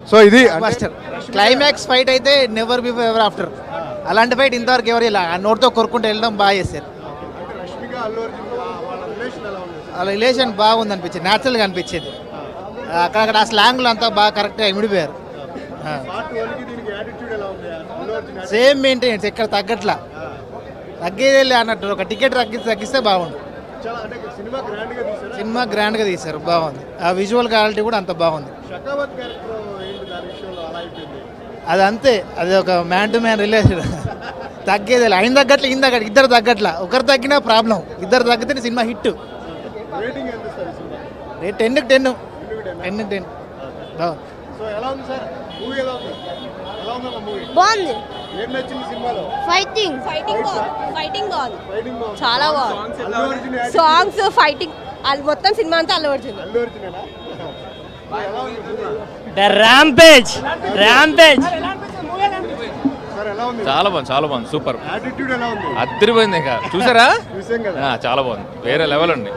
So ఇది master climax fight అయితే never before ever after. అలాంటి ఫైట్ ఇంతవరకు ఎవరు ఇలా నోట్తో కొరుకుంటూ వెళ్ళడం బాగా చేశారు. వాళ్ళ రిలేషన్ బాగుంది అనిపించింది, న్యాచురల్గా అనిపించింది. అక్కడక్కడ ఆ స్లాంగ్లు అంతా బాగా కరెక్ట్గా ఇమిడిపోయారు. సేమ్ మెయింటెనెన్స్, ఎక్కడ తగ్గట్లా, తగ్గేది అన్నట్టు. ఒక టికెట్ తగ్గిస్తే బాగుండు. సినిమా గ్రాండ్గా తీశారు, బాగుంది. ఆ విజువల్ క్వాలిటీ కూడా అంత బాగుంది. అది అంతే, అది ఒక మ్యాన్ టు మ్యాన్ రిలేషన్. తగ్గేది ఆయన తగ్గట్లే, ఈయన తగ్గట్టు, ఇద్దరు తగ్గట్లా. ఒకరు తగ్గినా ప్రాబ్లం, ఇద్దరు తగ్గితే సినిమా హిట్. రేట్ 10కి 10 బాగుంది. ఫైటింగ్ చాలా బాగుంది. సాంగ్స్, ఫైటింగ్, మొత్తం సినిమా అంతా అల్లు అర్జున్. ర్యాంపేజ్ చాలా బాగుంది సూపర్. అద్దరిపోయింది. ఇంకా చూసారా? చాలా బాగుంది, వేరే లెవెల్ అండి.